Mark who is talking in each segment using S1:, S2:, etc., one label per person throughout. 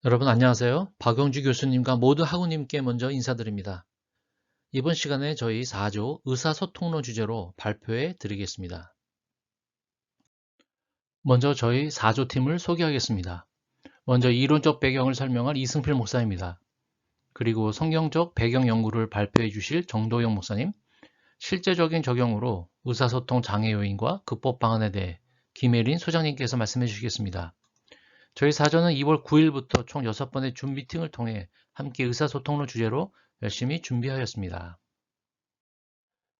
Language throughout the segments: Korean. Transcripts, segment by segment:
S1: 여러분 안녕하세요. 박용주 교수님과 모든 학우님께 먼저 인사드립니다. 이번 시간에 저희 4조 의사소통론 주제로 발표해 드리겠습니다. 먼저 저희 4조 팀을 소개하겠습니다. 먼저 이론적 배경을 설명할 이승필 목사입니다. 그리고 성경적 배경 연구를 발표해 주실 정도영 목사님, 실제적인 적용으로 의사소통 장애 요인과 극복 방안에 대해 김혜린 소장님께서 말씀해 주시겠습니다. 저희 사전은 2월 9일부터 총 6번의 줌 미팅을 통해 함께 의사소통론 주제로 열심히 준비하였습니다.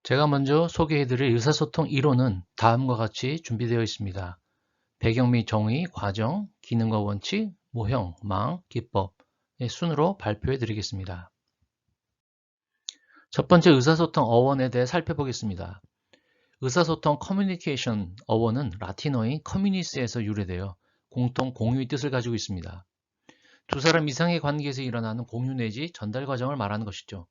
S1: 제가 먼저 소개해드릴 의사소통 이론은 다음과 같이 준비되어 있습니다. 배경 및 정의, 과정, 기능과 원칙, 모형, 망, 기법의 순으로 발표해 드리겠습니다. 첫 번째 의사소통 어원에 대해 살펴보겠습니다. 의사소통 커뮤니케이션 어원은 라틴어인 커뮤니스에서 유래되어 공통 공유의 뜻을 가지고 있습니다. 두 사람 이상의 관계에서 일어나는 공유 내지 전달 과정을 말하는 것이죠.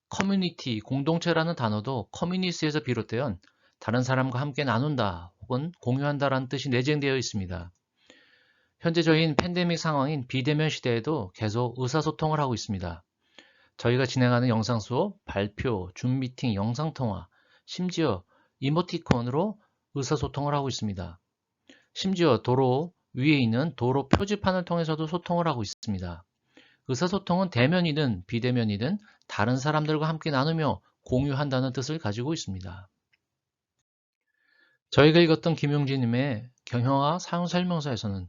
S1: 커뮤니티, 공동체라는 단어도 커뮤니스에서 비롯되어 다른 사람과 함께 나눈다 혹은 공유한다라는 뜻이 내재되어 있습니다. 현재 저희는 팬데믹 상황인 비대면 시대에도 계속 의사소통을 하고 있습니다. 저희가 진행하는 영상 수업, 발표, 줌 미팅, 영상통화, 심지어 이모티콘으로 의사소통을 하고 있습니다. 심지어 도로 위에 있는 도로 표지판을 통해서도 소통을 하고 있습니다. 의사소통은 대면이든 비대면이든 다른 사람들과 함께 나누며 공유한다는 뜻을 가지고 있습니다. 저희가 읽었던 김용진님의 경영학 사용설명서에서는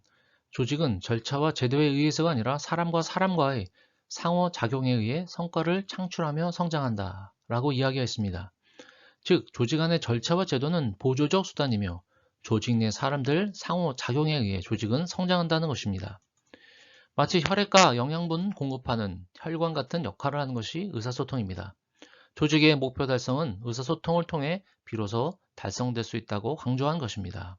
S1: 조직은 절차와 제도에 의해서가 아니라 사람과 사람과의 상호작용에 의해 성과를 창출하며 성장한다 라고 이야기했습니다. 즉 조직 안의 절차와 제도는 보조적 수단이며 조직 내 사람들 상호작용에 의해 조직은 성장한다는 것입니다. 마치 혈액과 영양분 공급하는 혈관 같은 역할을 하는 것이 의사소통입니다. 조직의 목표 달성은 의사소통을 통해 비로소 달성될 수 있다고 강조한 것입니다.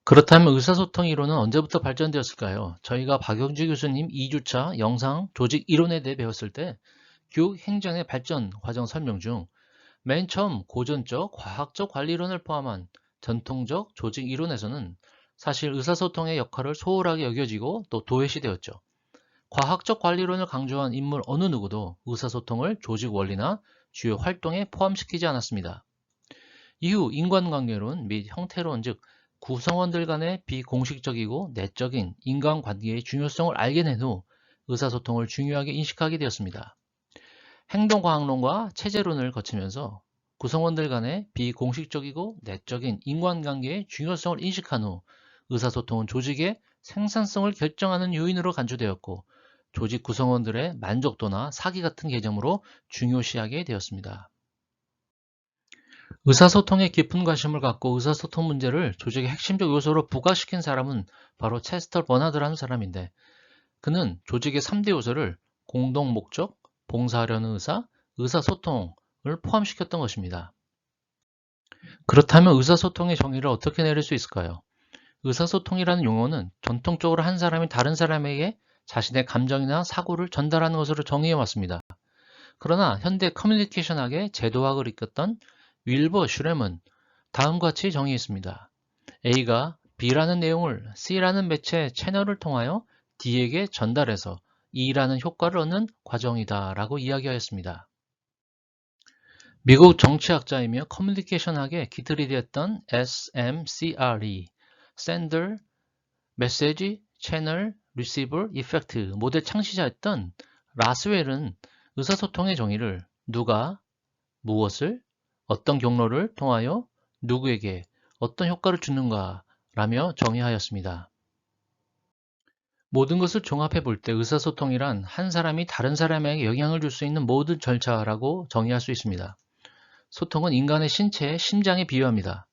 S1: 그렇다면 의사소통 이론은 언제부터 발전되었을까요? 저희가 박영주 교수님 2주차 영상 조직 이론에 대해 배웠을 때 교육 행정의 발전 과정 설명 중 맨 처음 고전적 과학적 관리론을 포함한 전통적 조직 이론에서는 사실 의사소통의 역할을 소홀하게 여겨지고 또 도외시되었죠. 과학적 관리론을 강조한 인물 어느 누구도 의사소통을 조직 원리나 주요 활동에 포함시키지 않았습니다. 이후 인간관계론 및 형태론 즉 구성원들 간의 비공식적이고 내적인 인간관계의 중요성을 알게 된 후 의사소통을 중요하게 인식하게 되었습니다. 행동과학론과 체제론을 거치면서 구성원들 간의 비공식적이고 내적인 인간관계의 중요성을 인식한 후 의사소통은 조직의 생산성을 결정하는 요인으로 간주되었고 조직 구성원들의 만족도나 사기 같은 개념으로 중요시하게 되었습니다. 의사소통에 깊은 관심을 갖고 의사소통 문제를 조직의 핵심적 요소로 부각시킨 사람은 바로 체스터 버나드라는 사람인데 그는 조직의 3대 요소를 공동 목적, 봉사하려는 의사, 의사소통을 포함시켰던 것입니다. 그렇다면 의사소통의 정의를 어떻게 내릴 수 있을까요? 의사소통이라는 용어는 전통적으로 한 사람이 다른 사람에게 자신의 감정이나 사고를 전달하는 것으로 정의해 왔습니다. 그러나 현대 커뮤니케이션학의 제도학을 이끌었던 윌버 슈렘은 다음과 같이 정의했습니다. A가 B라는 내용을 C라는 매체 채널을 통하여 D에게 전달해서 E라는 효과를 얻는 과정이다 라고 이야기하였습니다. 미국 정치학자이며 커뮤니케이션학의 기틀이 되었던 SMCRE, Sender, Message, Channel, Receiver, Effect 모델 창시자였던 라스웰은 의사소통의 정의를 누가, 무엇을, 어떤 경로를 통하여 누구에게 어떤 효과를 주는가 라며 정의하였습니다. 모든 것을 종합해 볼 때 의사소통이란 한 사람이 다른 사람에게 영향을 줄 수 있는 모든 절차라고 정의할 수 있습니다. 소통은 인간의 신체의 심장에 비유합니다.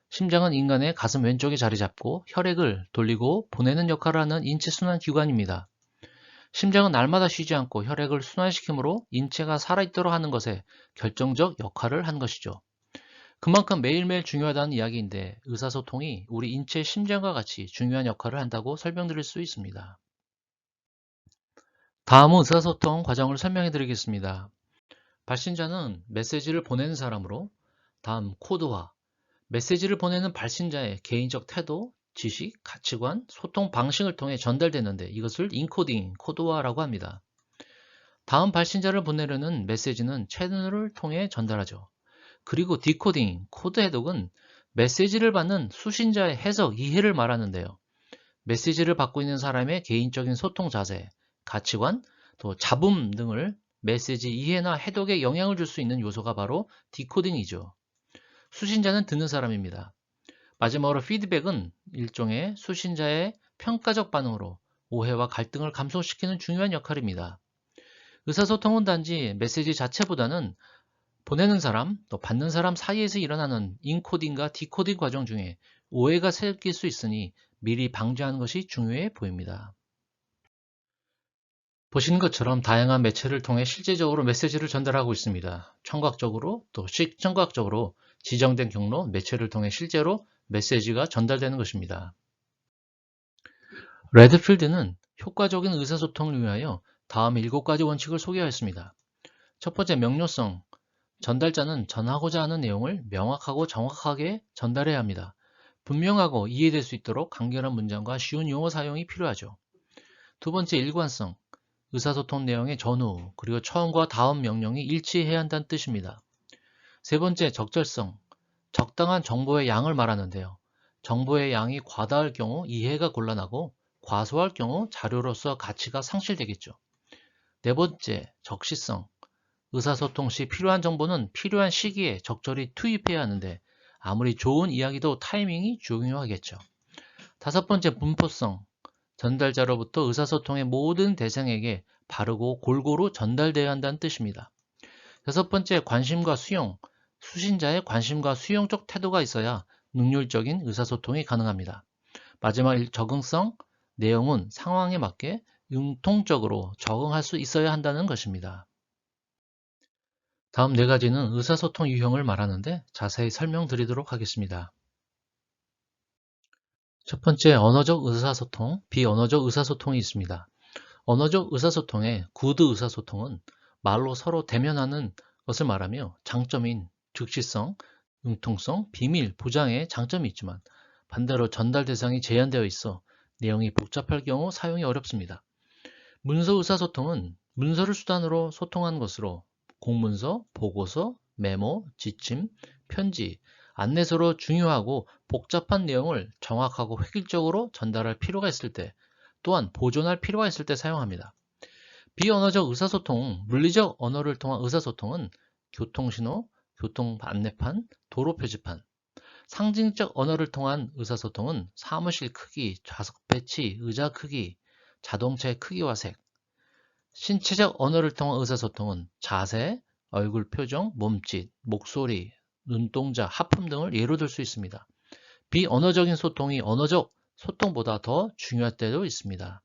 S1: 심장은 인간의 가슴 왼쪽에 자리 잡고 혈액을 돌리고 보내는 역할을 하는 인체순환 기관입니다. 심장은 날마다 쉬지 않고 혈액을 순환시키므로 인체가 살아있도록 하는 것에 결정적 역할을 한 것이죠. 그만큼 매일매일 중요하다는 이야기인데 의사소통이 우리 인체의 심장과 같이 중요한 역할을 한다고 설명드릴 수 있습니다. 다음은 의사소통 과정을 설명해 드리겠습니다. 발신자는 메시지를 보내는 사람으로 다음 코드화, 메시지를 보내는 발신자의 개인적 태도, 지식, 가치관, 소통 방식을 통해 전달되는데 이것을 인코딩, 코드화라고 합니다. 다음 발신자를 보내려는 메시지는 채널을 통해 전달하죠. 그리고 디코딩, 코드 해독은 메시지를 받는 수신자의 해석, 이해를 말하는데요. 메시지를 받고 있는 사람의 개인적인 소통 자세, 가치관, 또 잡음 등을 메시지 이해나 해독에 영향을 줄 수 있는 요소가 바로 디코딩이죠. 수신자는 듣는 사람입니다. 마지막으로 피드백은 일종의 수신자의 평가적 반응으로 오해와 갈등을 감소시키는 중요한 역할입니다. 의사소통은 단지 메시지 자체보다는 보내는 사람, 또 받는 사람 사이에서 일어나는 인코딩과 디코딩 과정 중에 오해가 생길 수 있으니 미리 방지하는 것이 중요해 보입니다. 보시는 것처럼 다양한 매체를 통해 실제적으로 메시지를 전달하고 있습니다. 청각적으로 또 시청각적으로 지정된 경로, 매체를 통해 실제로 메시지가 전달되는 것입니다. 레드필드는 효과적인 의사소통을 위하여 다음 7가지 원칙을 소개하였습니다. 첫 번째, 명료성. 전달자는 전하고자 하는 내용을 명확하고 정확하게 전달해야 합니다. 분명하고 이해될 수 있도록 간결한 문장과 쉬운 용어 사용이 필요하죠. 두 번째, 일관성. 의사소통 내용의 전후 그리고 처음과 다음 명령이 일치해야 한다는 뜻입니다. 세 번째, 적절성. 적당한 정보의 양을 말하는데요. 정보의 양이 과다할 경우 이해가 곤란하고 과소할 경우 자료로서 가치가 상실되겠죠. 네 번째, 적시성. 의사소통 시 필요한 정보는 필요한 시기에 적절히 투입해야 하는데 아무리 좋은 이야기도 타이밍이 중요하겠죠. 다섯 번째, 분포성. 전달자로부터 의사소통의 모든 대상에게 바르고 골고루 전달돼야 한다는 뜻입니다. 여섯 번째, 관심과 수용. 수신자의 관심과 수용적 태도가 있어야 능률적인 의사소통이 가능합니다. 마지막, 적응성. 내용은 상황에 맞게 융통적으로 적응할 수 있어야 한다는 것입니다. 다음 4가지는 의사소통 유형을 말하는데 자세히 설명드리도록 하겠습니다. 첫 번째, 언어적 의사소통, 비언어적 의사소통이 있습니다. 언어적 의사소통의 구드 의사소통은 말로 서로 대면하는 것을 말하며 장점인 즉시성, 융통성, 비밀, 보장의 장점이 있지만 반대로 전달 대상이 제한되어 있어 내용이 복잡할 경우 사용이 어렵습니다. 문서 의사소통은 문서를 수단으로 소통하는 것으로 공문서, 보고서, 메모, 지침, 편지, 안내서로 중요하고 복잡한 내용을 정확하고 획일적으로 전달할 필요가 있을 때 또한 보존할 필요가 있을 때 사용합니다. 비언어적 의사소통, 물리적 언어를 통한 의사소통은 교통신호, 교통 안내판, 도로 표지판, 상징적 언어를 통한 의사소통은 사무실 크기, 좌석 배치, 의자 크기, 자동차의 크기와 색, 신체적 언어를 통한 의사소통은 자세, 얼굴 표정, 몸짓, 목소리, 눈동자, 하품 등을 예로 들 수 있습니다. 비언어적인 소통이 언어적 소통보다 더 중요할 때도 있습니다.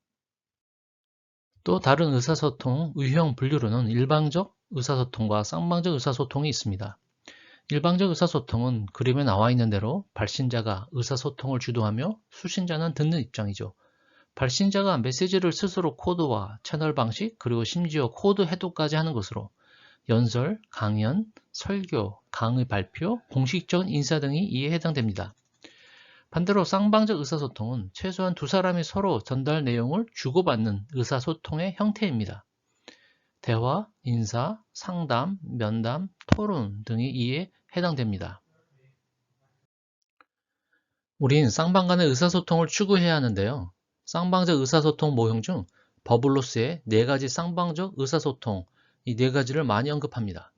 S1: 또 다른 의사소통 유형 분류로는 일방적 의사소통과 쌍방적 의사소통이 있습니다. 일방적 의사소통은 그림에 나와 있는 대로 발신자가 의사소통을 주도하며 수신자는 듣는 입장이죠. 발신자가 메시지를 스스로 코드화, 채널 방식, 그리고 심지어 코드 해독까지 하는 것으로 연설, 강연, 설교, 강의 발표, 공식적인 인사 등이 이에 해당됩니다. 반대로 쌍방적 의사소통은 최소한 두 사람이 서로 전달 내용을 주고받는 의사소통의 형태입니다. 대화, 인사, 상담, 면담, 토론 등이 이에 해당됩니다. 우린 쌍방 간의 의사소통을 추구해야 하는데요. 쌍방적 의사소통 모형 중 버블로스의 4가지 쌍방적 의사소통, 이 4가지를 많이 언급합니다.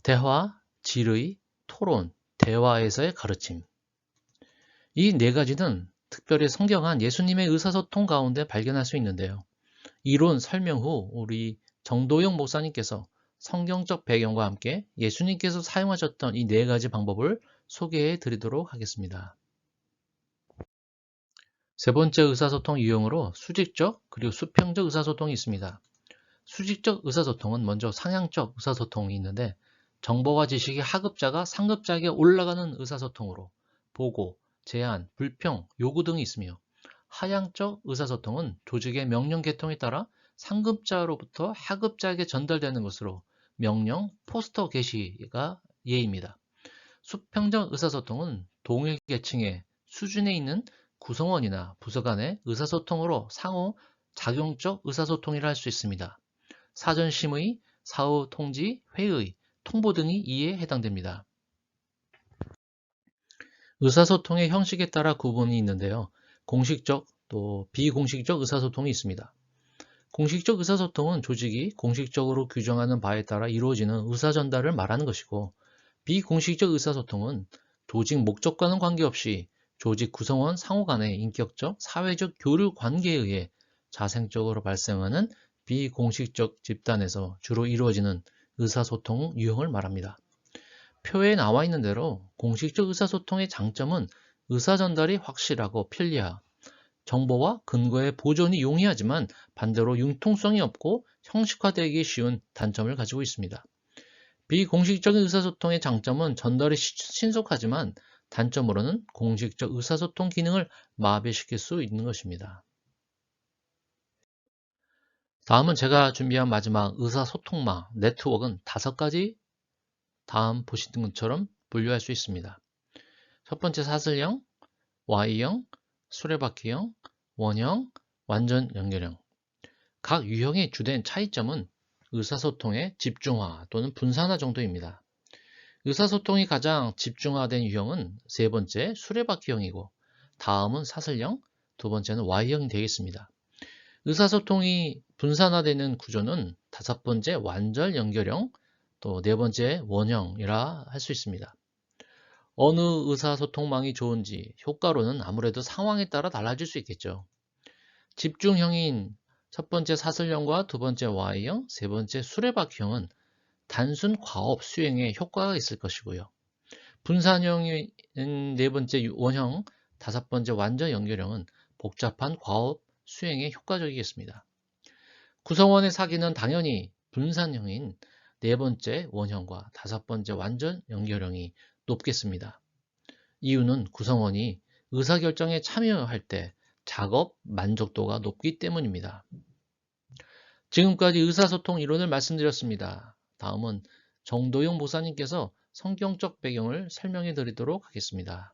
S1: 대화, 질의, 토론, 대화에서의 가르침. 이 4가지는 특별히 성경한 예수님의 의사소통 가운데 발견할 수 있는데요. 이론 설명 후 우리 정도영 목사님께서 성경적 배경과 함께 예수님께서 사용하셨던 이 4가지 방법을 소개해 드리도록 하겠습니다. 세 번째 의사소통 유형으로 수직적 그리고 수평적 의사소통이 있습니다. 수직적 의사소통은 먼저 상향적 의사소통이 있는데 정보와 지식이 하급자가 상급자에게 올라가는 의사소통으로 보고, 제안, 불평, 요구 등이 있으며 하향적 의사소통은 조직의 명령 계통에 따라 상급자로부터 하급자에게 전달되는 것으로 명령, 포스터 게시가 예입니다. 수평적 의사소통은 동일 계층의 수준에 있는 구성원이나 부서 간의 의사소통으로 상호 작용적 의사소통이라 할 수 있습니다. 사전 심의, 사후 통지, 회의, 통보 등이 이에 해당됩니다. 의사소통의 형식에 따라 구분이 있는데요. 공식적 또 비공식적 의사소통이 있습니다. 공식적 의사소통은 조직이 공식적으로 규정하는 바에 따라 이루어지는 의사전달을 말하는 것이고, 비공식적 의사소통은 조직 목적과는 관계없이 조직 구성원 상호 간의 인격적, 사회적 교류 관계에 의해 자생적으로 발생하는 비공식적 집단에서 주로 이루어지는 의사소통 유형을 말합니다. 표에 나와 있는 대로 공식적 의사소통의 장점은 의사전달이 확실하고 편리하, 정보와 근거의 보존이 용이하지만 반대로 융통성이 없고 형식화되기 쉬운 단점을 가지고 있습니다. 비공식적인 의사소통의 장점은 전달이 신속하지만 단점으로는 공식적 의사소통 기능을 마비시킬 수 있는 것입니다. 다음은 제가 준비한 마지막 의사소통망 네트워크는 5가지 다음 보시는 것처럼 분류할 수 있습니다. 첫 번째 사슬형, Y형, 수레바퀴형, 원형, 완전 연결형. 각 유형의 주된 차이점은 의사소통의 집중화 또는 분산화 정도입니다. 의사소통이 가장 집중화된 유형은 세 번째 수레바퀴형이고, 다음은 사슬형, 두 번째는 Y형이 되겠습니다. 의사소통이 분산화되는 구조는 다섯 번째 완전 연결형, 또 네 번째 원형이라 할 수 있습니다. 어느 의사소통망이 좋은지 효과로는 아무래도 상황에 따라 달라질 수 있겠죠. 집중형인 첫 번째 사슬형과 두 번째 Y형, 세 번째 수레바퀴형은 단순 과업 수행에 효과가 있을 것이고요. 분산형인 네 번째 원형, 다섯 번째 완전 연결형은 복잡한 과업 수행에 효과적이겠습니다. 구성원의 사기는 당연히 분산형인 네 번째 원형과 다섯 번째 완전 연결형이 높겠습니다. 이유는 구성원이 의사결정에 참여할 때 작업 만족도가 높기 때문입니다. 지금까지 의사소통 이론을 말씀드렸습니다. 다음은 정도영 목사님께서 성경적 배경을 설명해 드리도록 하겠습니다.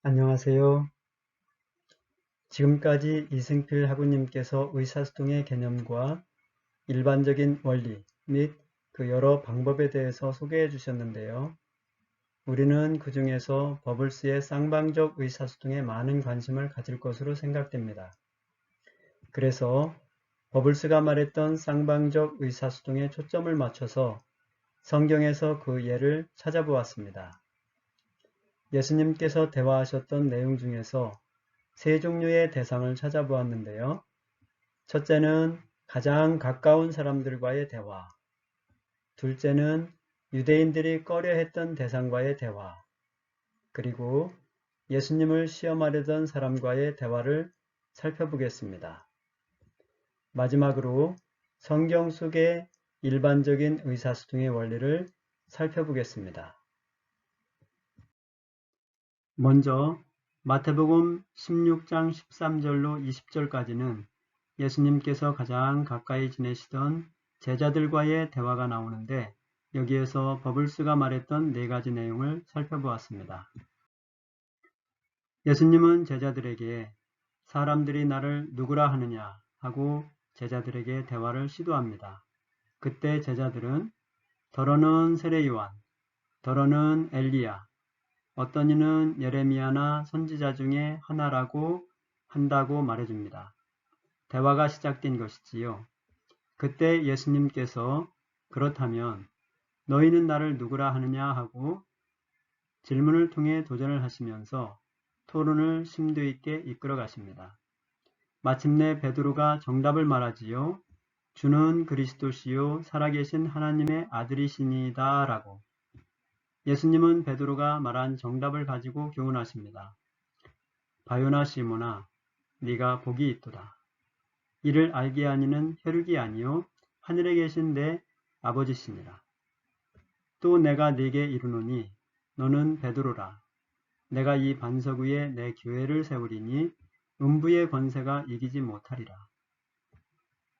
S2: 안녕하세요. 지금까지 이승필 학우님께서 의사소통의 개념과 일반적인 원리 및 그 여러 방법에 대해서 소개해 주셨는데요. 우리는 그 중에서 버블스의 쌍방적 의사소통에 많은 관심을 가질 것으로 생각됩니다. 그래서 버블스가 말했던 쌍방적 의사소통에 초점을 맞춰서 성경에서 그 예를 찾아보았습니다. 예수님께서 대화하셨던 내용 중에서 세 종류의 대상을 찾아보았는데요. 첫째는 가장 가까운 사람들과의 대화, 둘째는 유대인들이 꺼려했던 대상과의 대화, 그리고 예수님을 시험하려던 사람과의 대화를 살펴보겠습니다. 마지막으로 성경 속의 일반적인 의사소통의 원리를 살펴보겠습니다. 먼저 마태복음 16장 13절로 20절까지는 예수님께서 가장 가까이 지내시던 제자들과의 대화가 나오는데, 여기에서 버블스가 말했던 4가지 내용을 살펴보았습니다. 예수님은 제자들에게 사람들이 나를 누구라 하느냐 하고 제자들에게 대화를 시도합니다. 그때 제자들은 더러는 세례요한, 더러는 엘리야, 어떤 이는 예레미야나 선지자 중에 하나라고 한다고 말해줍니다. 대화가 시작된 것이지요. 그때 예수님께서 그렇다면 너희는 나를 누구라 하느냐 하고 질문을 통해 도전을 하시면서 토론을 심도 있게 이끌어 가십니다. 마침내 베드로가 정답을 말하지요. 주는 그리스도시요 살아계신 하나님의 아들이시니이다 라고. 예수님은 베드로가 말한 정답을 가지고 교훈하십니다. 바요나 시몬아, 네가 복이 있도다. 이를 알게 하니는 혈육이 아니요 하늘에 계신 내 아버지시니라. 또 내가 네게 이르노니 너는 베드로라. 내가 이 반석 위에 내 교회를 세우리니 음부의 권세가 이기지 못하리라.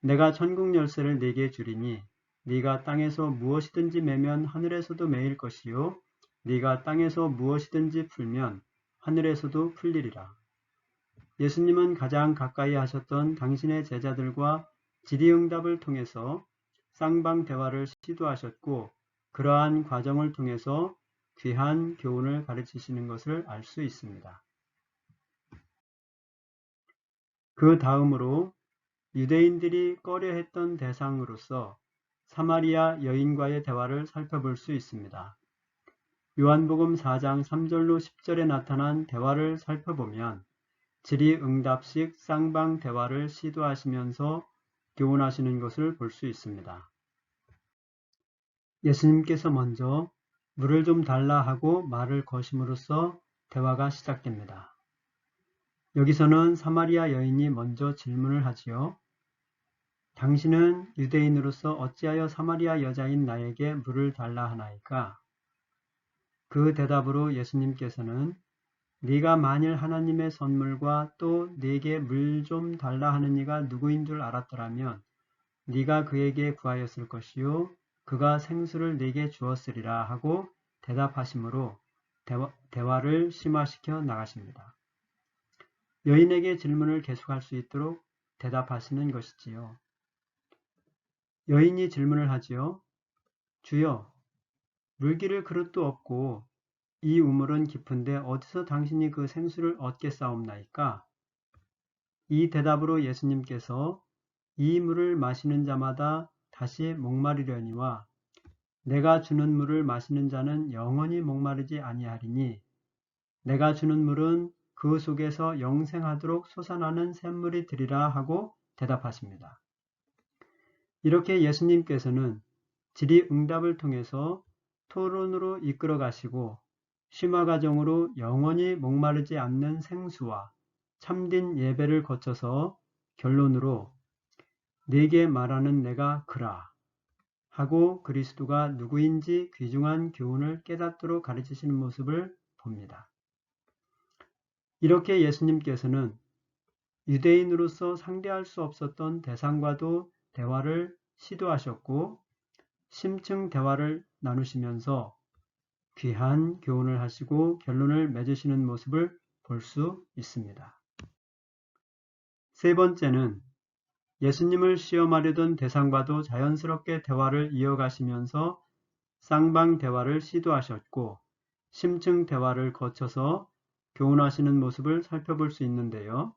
S2: 내가 천국 열쇠를 네게 주리니 네가 땅에서 무엇이든지 매면 하늘에서도 매일 것이요 네가 땅에서 무엇이든지 풀면 하늘에서도 풀리리라. 예수님은 가장 가까이 하셨던 당신의 제자들과 질의응답을 통해서 쌍방 대화를 시도하셨고 그러한 과정을 통해서 귀한 교훈을 가르치시는 것을 알 수 있습니다. 그 다음으로 유대인들이 꺼려했던 대상으로서 사마리아 여인과의 대화를 살펴볼 수 있습니다. 요한복음 4장 3절로 10절에 나타난 대화를 살펴보면 질의응답식 쌍방 대화를 시도하시면서 교훈하시는 것을 볼 수 있습니다. 예수님께서 먼저 물을 좀 달라 하고 말을 거심으로써 대화가 시작됩니다. 여기서는 사마리아 여인이 먼저 질문을 하지요. 당신은 유대인으로서 어찌하여 사마리아 여자인 나에게 물을 달라 하나이까? 그 대답으로 예수님께서는 네가 만일 하나님의 선물과 또 네게 물 좀 달라 하는 이가 누구인 줄 알았더라면 네가 그에게 구하였을 것이요 그가 생수를 네게 주었으리라 하고 대답하시므로 대화를 심화시켜 나가십니다. 여인에게 질문을 계속할 수 있도록 대답하시는 것이지요. 여인이 질문을 하지요. 주여, 물기를 그릇도 없고 이 우물은 깊은데 어디서 당신이 그 생수를 얻겠사옵나이까? 이 대답으로 예수님께서 이 물을 마시는 자마다 다시 목마르려니와 내가 주는 물을 마시는 자는 영원히 목마르지 아니하리니 내가 주는 물은 그 속에서 영생하도록 솟아나는 샘물이 되리라 하고 대답하십니다. 이렇게 예수님께서는 질의응답을 통해서 토론으로 이끌어 가시고 심화 과정으로 영원히 목마르지 않는 생수와 참된 예배를 거쳐서 결론으로 네게 말하는 내가 그라 하고 그리스도가 누구인지 귀중한 교훈을 깨닫도록 가르치시는 모습을 봅니다. 이렇게 예수님께서는 유대인으로서 상대할 수 없었던 대상과도 대화를 시도하셨고 심층 대화를 나누시면서 귀한 교훈을 하시고 결론을 맺으시는 모습을 볼 수 있습니다. 세 번째는 예수님을 시험하려던 대상과도 자연스럽게 대화를 이어가시면서 쌍방 대화를 시도하셨고 심층 대화를 거쳐서 교훈하시는 모습을 살펴볼 수 있는데요.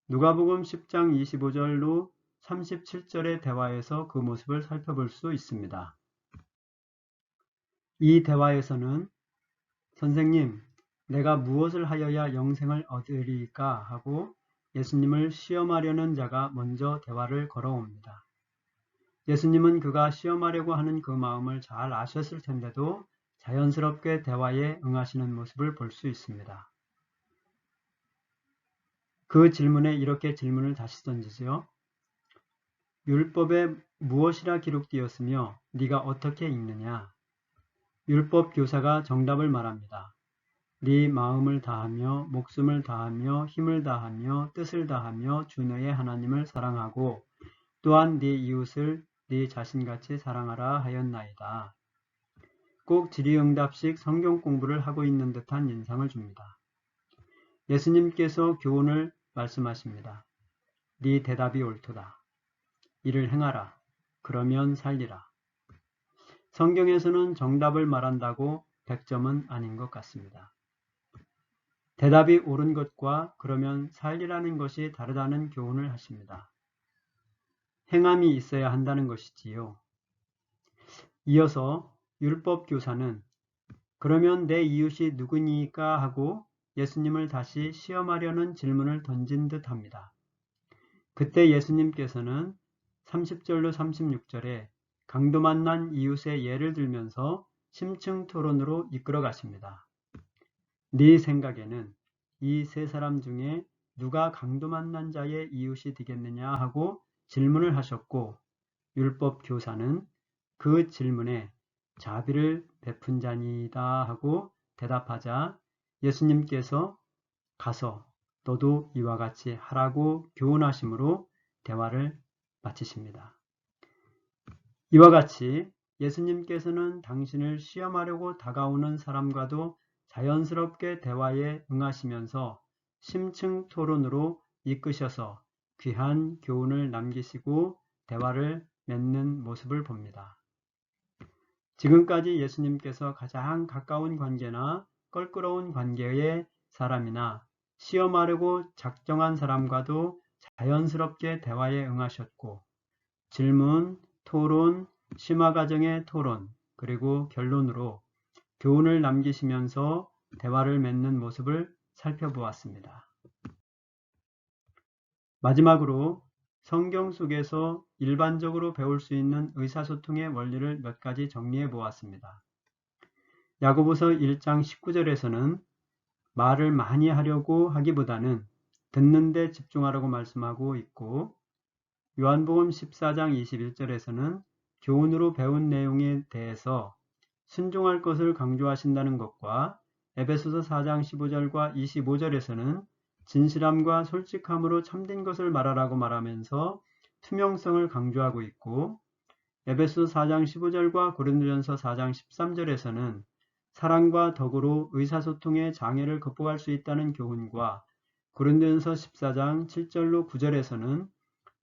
S2: 누가복음 10장 25절로 37절의 대화에서 그 모습을 살펴볼 수 있습니다. 이 대화에서는 선생님, 내가 무엇을 하여야 영생을 얻으리까 하고 예수님을 시험하려는 자가 먼저 대화를 걸어옵니다. 예수님은 그가 시험하려고 하는 그 마음을 잘 아셨을 텐데도 자연스럽게 대화에 응하시는 모습을 볼 수 있습니다. 그 질문에 이렇게 질문을 다시 던지지요. 율법에 무엇이라 기록되었으며 네가 어떻게 읽느냐? 율법 교사가 정답을 말합니다. 네 마음을 다하며 목숨을 다하며 힘을 다하며 뜻을 다하며 주 너의 하나님을 사랑하고 또한 네 이웃을 네 자신같이 사랑하라 하였나이다. 꼭 질의응답식 성경 공부를 하고 있는 듯한 인상을 줍니다. 예수님께서 교훈을 말씀하십니다. 네 대답이 옳도다. 이를 행하라. 그러면 살리라. 성경에서는 정답을 말한다고 100점은 아닌 것 같습니다. 대답이 옳은 것과 그러면 살리라는 것이 다르다는 교훈을 하십니다. 행함이 있어야 한다는 것이지요. 이어서 율법 교사는 그러면 내 이웃이 누구니까 하고 예수님을 다시 시험하려는 질문을 던진 듯 합니다. 그때 예수님께서는 30절로 36절에 강도 만난 이웃의 예를 들면서 심층 토론으로 이끌어 가십니다. 네 생각에는 이 세 사람 중에 누가 강도 만난 자의 이웃이 되겠느냐 하고 질문을 하셨고 율법 교사는 그 질문에 자비를 베푼 자니이다 하고 대답하자 예수님께서 가서 너도 이와 같이 하라고 교훈하심으로 대화를 마치십니다. 이와 같이 예수님께서는 당신을 시험하려고 다가오는 사람과도 자연스럽게 대화에 응하시면서 심층 토론으로 이끄셔서 귀한 교훈을 남기시고 대화를 맺는 모습을 봅니다. 지금까지 예수님께서 가장 가까운 관계나 껄끄러운 관계의 사람이나 시험하려고 작정한 사람과도 자연스럽게 대화에 응하셨고 질문, 토론, 심화 과정의 토론, 그리고 결론으로 교훈을 남기시면서 대화를 맺는 모습을 살펴보았습니다. 마지막으로 성경 속에서 일반적으로 배울 수 있는 의사소통의 원리를 몇 가지 정리해 보았습니다. 야고보서 1장 19절에서는 말을 많이 하려고 하기보다는 듣는 데 집중하라고 말씀하고 있고, 요한복음 14장 21절에서는 교훈으로 배운 내용에 대해서 순종할 것을 강조하신다는 것과 에베소서 4장 15절과 25절에서는 진실함과 솔직함으로 참된 것을 말하라고 말하면서 투명성을 강조하고 있고, 에베소서 4장 15절과 고린도전서 4장 13절에서는 사랑과 덕으로 의사소통의 장애를 극복할 수 있다는 교훈과 고린도전서 14장 7절로 9절에서는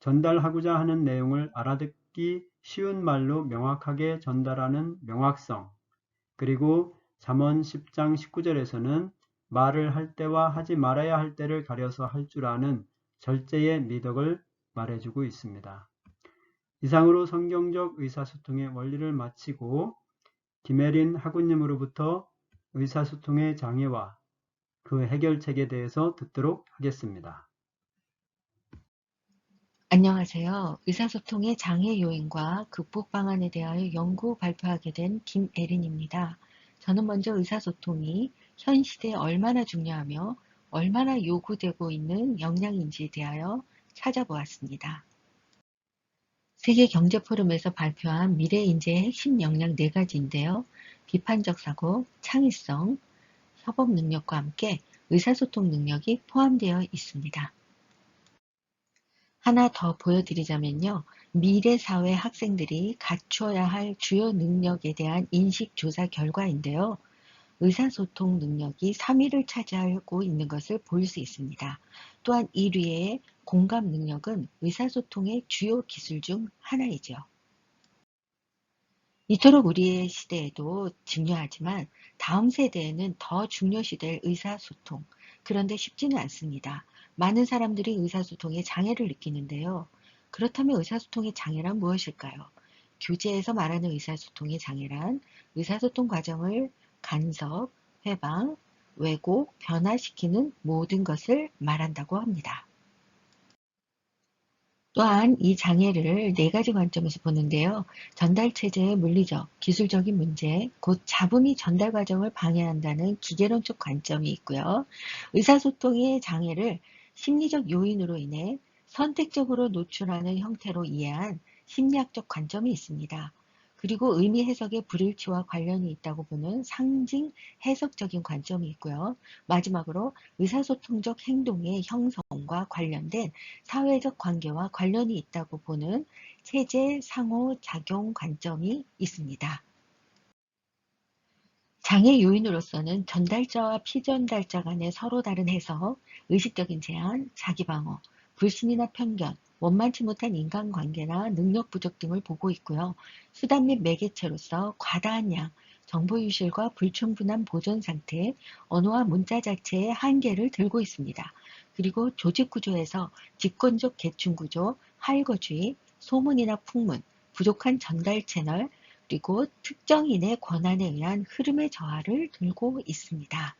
S2: 전달하고자 하는 내용을 알아듣기 쉬운 말로 명확하게 전달하는 명확성, 그리고 잠언 10장 19절에서는 말을 할 때와 하지 말아야 할 때를 가려서 할 줄 아는 절제의 미덕을 말해주고 있습니다. 이상으로 성경적 의사소통의 원리를 마치고 김혜린 학우님으로부터 의사소통의 장애와 그 해결책에 대해서 듣도록 하겠습니다.
S3: 안녕하세요. 의사소통의 장애 요인과 극복 방안에 대하여 연구 발표하게 된 김애린입니다. 저는 먼저 의사소통이 현 시대에 얼마나 중요하며 얼마나 요구되고 있는 역량인지에 대하여 찾아보았습니다. 세계경제포럼에서 발표한 미래 인재의 핵심 역량 4가지인데요. 비판적 사고, 창의성, 협업 능력과 함께 의사소통 능력이 포함되어 있습니다. 하나 더 보여드리자면요. 미래 사회 학생들이 갖춰야 할 주요 능력에 대한 인식 조사 결과인데요. 의사소통 능력이 3위를 차지하고 있는 것을 볼 수 있습니다. 또한 1위의 공감 능력은 의사소통의 주요 기술 중 하나이죠. 이토록 우리의 시대에도 중요하지만 다음 세대에는 더 중요시될 의사소통. 그런데 쉽지는 않습니다. 많은 사람들이 의사소통에 장애를 느끼는데요. 그렇다면 의사소통의 장애란 무엇일까요? 교재에서 말하는 의사소통의 장애란 의사소통 과정을 간섭, 회방, 왜곡, 변화시키는 모든 것을 말한다고 합니다. 또한 이 장애를 4가지 관점에서 보는데요. 전달체제의 물리적, 기술적인 문제, 곧 잡음이 전달 과정을 방해한다는 기계론적 관점이 있고요. 의사소통의 장애를 심리적 요인으로 인해 선택적으로 노출하는 형태로 이해한 심리학적 관점이 있습니다. 그리고 의미 해석의 불일치와 관련이 있다고 보는 상징 해석적인 관점이 있고요. 마지막으로 의사소통적 행동의 형성과 관련된 사회적 관계와 관련이 있다고 보는 체제 상호작용 관점이 있습니다. 장애 요인으로서는 전달자와 피전달자 간의 서로 다른 해석, 의식적인 제한, 자기방어, 불신이나 편견, 원만치 못한 인간관계나 능력 부족 등을 보고 있고요. 수단 및 매개체로서 과다한 양, 정보 유실과 불충분한 보존 상태, 언어와 문자 자체의 한계를 들고 있습니다. 그리고 조직 구조에서 집권적 계층 구조, 할거주의, 소문이나 풍문, 부족한 전달 채널, 그리고 특정인의 권한에 의한 흐름의 저하를 들고 있습니다.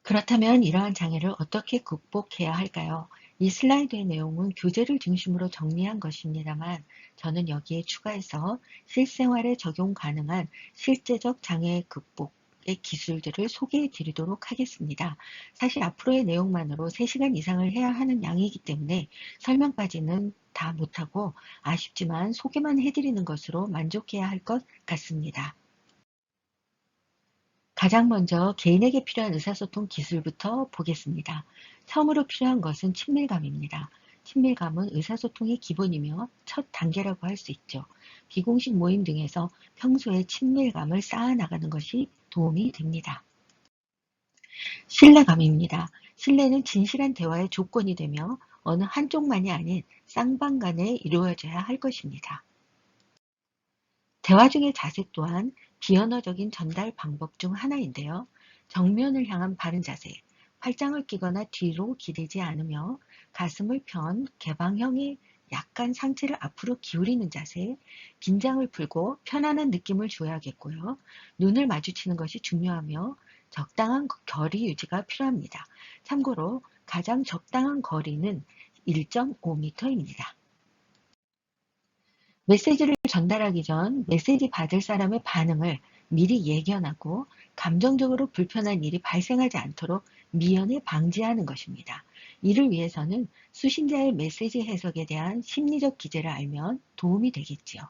S3: 그렇다면 이러한 장애를 어떻게 극복해야 할까요? 이 슬라이드의 내용은 교재를 중심으로 정리한 것입니다만 저는 여기에 추가해서 실생활에 적용 가능한 실제적 장애 극복의 기술들을 소개해 드리도록 하겠습니다. 사실 앞으로의 내용만으로 3시간 이상을 해야 하는 양이기 때문에 설명까지는 다 못하고 아쉽지만 소개만 해드리는 것으로 만족해야 할 것 같습니다. 가장 먼저 개인에게 필요한 의사소통 기술부터 보겠습니다. 처음으로 필요한 것은 친밀감입니다. 친밀감은 의사소통의 기본이며 첫 단계라고 할 수 있죠. 비공식 모임 등에서 평소에 친밀감을 쌓아나가는 것이 도움이 됩니다. 신뢰감입니다. 신뢰는 진실한 대화의 조건이 되며 어느 한쪽만이 아닌 쌍방 간에 이루어져야 할 것입니다. 대화 중의 자세 또한 비언어적인 전달 방법 중 하나인데요. 정면을 향한 바른 자세, 팔짱을 끼거나 뒤로 기대지 않으며 가슴을 편 개방형의 약간 상체를 앞으로 기울이는 자세, 긴장을 풀고 편안한 느낌을 줘야겠고요. 눈을 마주치는 것이 중요하며 적당한 거리 유지가 필요합니다. 참고로 가장 적당한 거리는 1.5m입니다. 메시지를 전달하기 전 메시지 받을 사람의 반응을 미리 예견하고 감정적으로 불편한 일이 발생하지 않도록 미연에 방지하는 것입니다. 이를 위해서는 수신자의 메시지 해석에 대한 심리적 기제를 알면 도움이 되겠지요.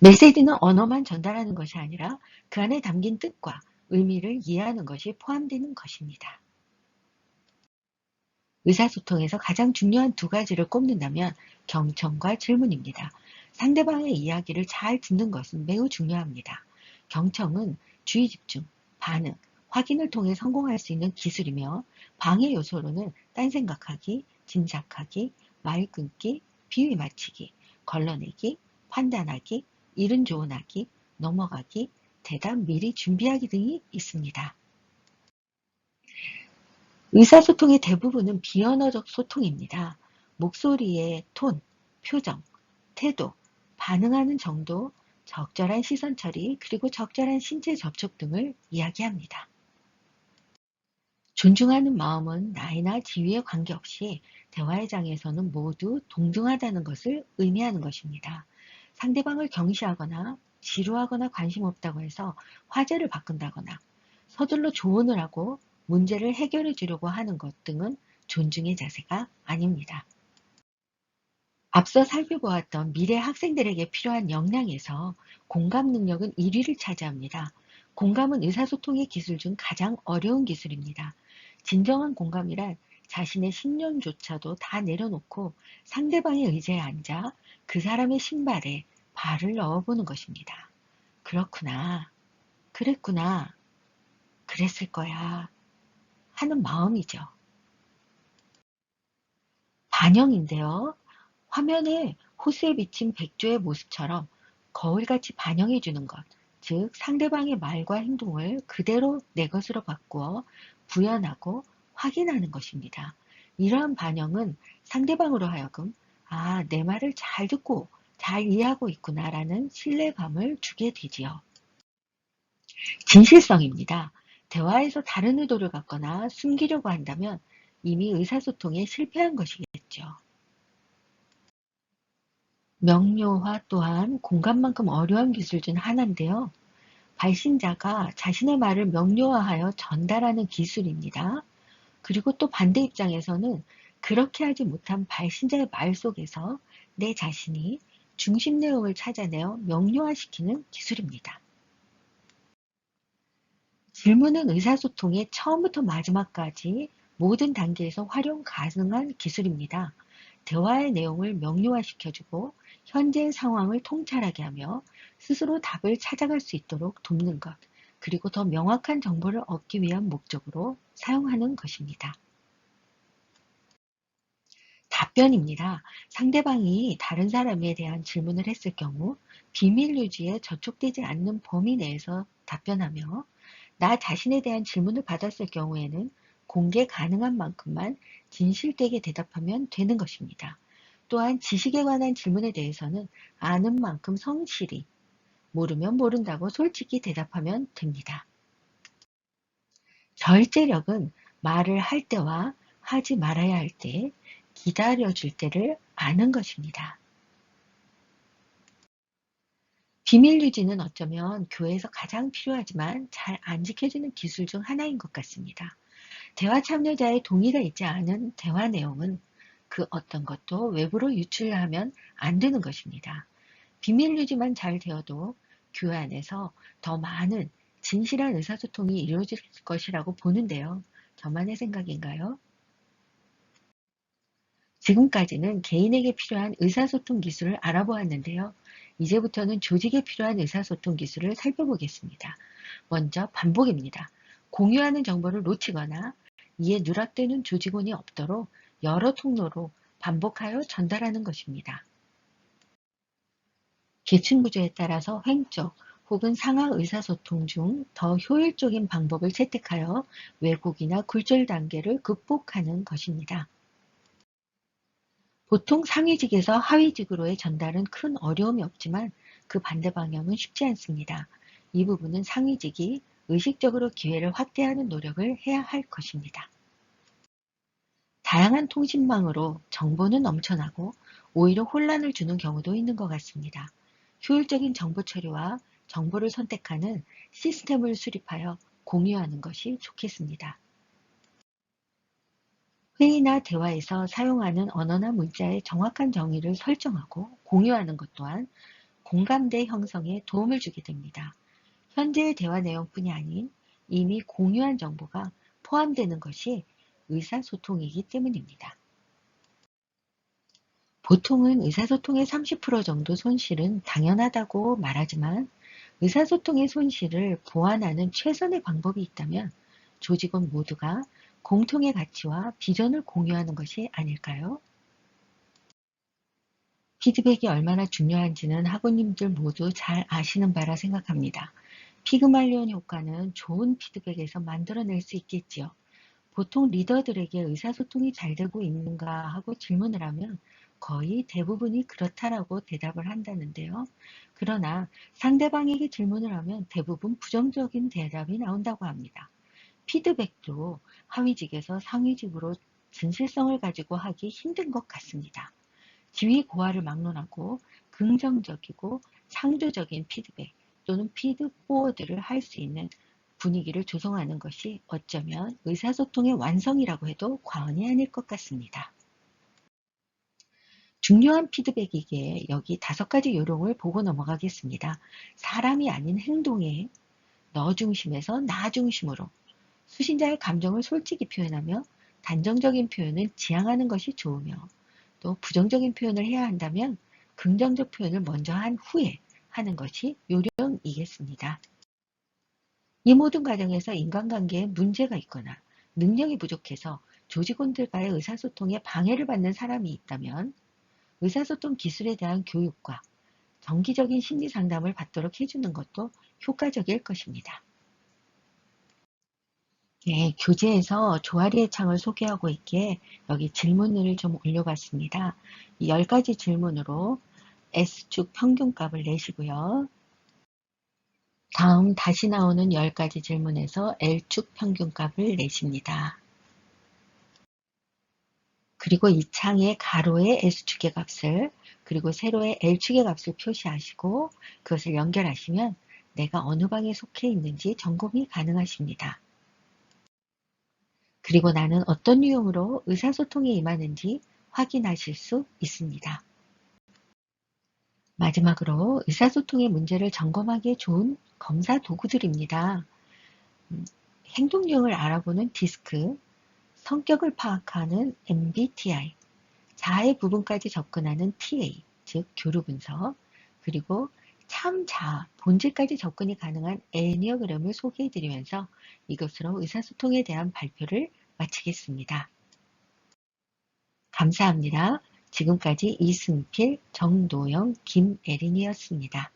S3: 메시지는 언어만 전달하는 것이 아니라 그 안에 담긴 뜻과 의미를 이해하는 것이 포함되는 것입니다. 의사소통에서 가장 중요한 두 가지를 꼽는다면 경청과 질문입니다. 상대방의 이야기를 잘 듣는 것은 매우 중요합니다. 경청은 주의 집중, 반응, 확인을 통해 성공할 수 있는 기술이며 방해 요소로는 딴 생각하기, 짐작하기, 말 끊기, 비위 맞히기, 걸러내기, 판단하기, 일은 조언하기, 넘어가기, 대답 미리 준비하기 등이 있습니다. 의사소통의 대부분은 비언어적 소통입니다. 목소리의 톤, 표정, 태도, 반응하는 정도, 적절한 시선 처리, 그리고 적절한 신체 접촉 등을 이야기합니다. 존중하는 마음은 나이나 지위에 관계없이 대화의 장에서는 모두 동등하다는 것을 의미하는 것입니다. 상대방을 경시하거나 지루하거나 관심 없다고 해서 화제를 바꾼다거나 서둘러 조언을 하고 문제를 해결해 주려고 하는 것 등은 존중의 자세가 아닙니다. 앞서 살펴보았던 미래 학생들에게 필요한 역량에서 공감 능력은 1위를 차지합니다. 공감은 의사소통의 기술 중 가장 어려운 기술입니다. 진정한 공감이란 자신의 신념조차도 다 내려놓고 상대방의 의자에 앉아 그 사람의 신발에 발을 넣어보는 것입니다. 그렇구나, 그랬구나, 그랬을 거야 하는 마음이죠. 반영인데요. 화면에 호수에 비친 백조의 모습처럼 거울같이 반영해 주는 것, 즉 상대방의 말과 행동을 그대로 내 것으로 바꾸어 구현하고 확인하는 것입니다. 이러한 반영은 상대방으로 하여금 아, 내 말을 잘 듣고 잘 이해하고 있구나라는 신뢰감을 주게 되지요. 진실성입니다. 대화에서 다른 의도를 갖거나 숨기려고 한다면 이미 의사소통에 실패한 것이겠죠. 명료화 또한 공감만큼 어려운 기술 중 하나인데요. 발신자가 자신의 말을 명료화하여 전달하는 기술입니다. 그리고 또 반대 입장에서는 그렇게 하지 못한 발신자의 말 속에서 내 자신이 중심 내용을 찾아내어 명료화시키는 기술입니다. 질문은 의사소통의 처음부터 마지막까지 모든 단계에서 활용 가능한 기술입니다. 대화의 내용을 명료화시켜주고 현재 상황을 통찰하게 하며 스스로 답을 찾아갈 수 있도록 돕는 것, 그리고 더 명확한 정보를 얻기 위한 목적으로 사용하는 것입니다. 답변입니다. 상대방이 다른 사람에 대한 질문을 했을 경우 비밀 유지에 저촉되지 않는 범위 내에서 답변하며 나 자신에 대한 질문을 받았을 경우에는 공개 가능한 만큼만 진실되게 대답하면 되는 것입니다. 또한 지식에 관한 질문에 대해서는 아는 만큼 성실히, 모르면 모른다고 솔직히 대답하면 됩니다. 절제력은 말을 할 때와 하지 말아야 할 때, 기다려줄 때를 아는 것입니다. 비밀 유지는 어쩌면 교회에서 가장 필요하지만 잘 안 지켜지는 기술 중 하나인 것 같습니다. 대화 참여자의 동의가 있지 않은 대화 내용은 그 어떤 것도 외부로 유출하면 안 되는 것입니다. 비밀 유지만 잘 되어도 교회 안에서 더 많은 진실한 의사소통이 이루어질 것이라고 보는데요. 저만의 생각인가요? 지금까지는 개인에게 필요한 의사소통 기술을 알아보았는데요. 이제부터는 조직에 필요한 의사소통 기술을 살펴보겠습니다. 먼저 반복입니다. 공유하는 정보를 놓치거나 이에 누락되는 조직원이 없도록 여러 통로로 반복하여 전달하는 것입니다. 계층 구조에 따라서 횡적 혹은 상하 의사소통 중 더 효율적인 방법을 채택하여 왜곡이나 굴절 단계를 극복하는 것입니다. 보통 상위직에서 하위직으로의 전달은 큰 어려움이 없지만 그 반대 방향은 쉽지 않습니다. 이 부분은 상위직이 의식적으로 기회를 확대하는 노력을 해야 할 것입니다. 다양한 통신망으로 정보는 넘쳐나고 오히려 혼란을 주는 경우도 있는 것 같습니다. 효율적인 정보 처리와 정보를 선택하는 시스템을 수립하여 공유하는 것이 좋겠습니다. 회의나 대화에서 사용하는 언어나 문자의 정확한 정의를 설정하고 공유하는 것 또한 공감대 형성에 도움을 주게 됩니다. 현재의 대화 내용뿐이 아닌 이미 공유한 정보가 포함되는 것이 의사소통이기 때문입니다. 보통은 의사소통의 30% 정도 손실은 당연하다고 말하지만 의사소통의 손실을 보완하는 최선의 방법이 있다면 조직원 모두가 공통의 가치와 비전을 공유하는 것이 아닐까요? 피드백이 얼마나 중요한지는 학우님들 모두 잘 아시는 바라 생각합니다. 피그말리온 효과는 좋은 피드백에서 만들어낼 수 있겠지요. 보통 리더들에게 의사소통이 잘 되고 있는가 하고 질문을 하면 거의 대부분이 그렇다라고 대답을 한다는데요. 그러나 상대방에게 질문을 하면 대부분 부정적인 대답이 나온다고 합니다. 피드백도 하위직에서 상위직으로 진실성을 가지고 하기 힘든 것 같습니다. 지위 고하를 막론하고 긍정적이고 창조적인 피드백 또는 피드포워드를 할 수 있는 분위기를 조성하는 것이 어쩌면 의사소통의 완성이라고 해도 과언이 아닐 것 같습니다. 중요한 피드백이기에 여기 5가지 요령을 보고 넘어가겠습니다. 사람이 아닌 행동에 너 중심에서 나 중심으로 수신자의 감정을 솔직히 표현하며 단정적인 표현은 지양하는 것이 좋으며 또 부정적인 표현을 해야 한다면 긍정적 표현을 먼저 한 후에 하는 것이 요령이겠습니다. 이 모든 과정에서 인간관계에 문제가 있거나 능력이 부족해서 조직원들과의 의사소통에 방해를 받는 사람이 있다면 의사소통 기술에 대한 교육과 정기적인 심리 상담을 받도록 해주는 것도 효과적일 것입니다. 네, 교재에서 조아리의 창을 소개하고 있기에 여기 질문을 좀 올려봤습니다. 이 10가지 질문으로 S축 평균값을 내시고요. 다음 다시 나오는 10가지 질문에서 L축 평균값을 내십니다. 그리고 이 창의 가로의 S축의 값을 그리고 세로의 L축의 값을 표시하시고 그것을 연결하시면 내가 어느 방에 속해 있는지 점검이 가능하십니다. 그리고 나는 어떤 유형으로 의사소통에 임하는지 확인하실 수 있습니다. 마지막으로 의사소통의 문제를 점검하기에 좋은 검사 도구들입니다. 행동 유형을 알아보는 디스크, 성격을 파악하는 MBTI, 자아의 부분까지 접근하는 TA, 즉 교류 분석, 그리고 참 자아, 본질까지 접근이 가능한 애니어그램을 소개해드리면서 이것으로 의사소통에 대한 발표를 마치겠습니다. 감사합니다. 지금까지 이승필, 정노영, 김애린이었습니다.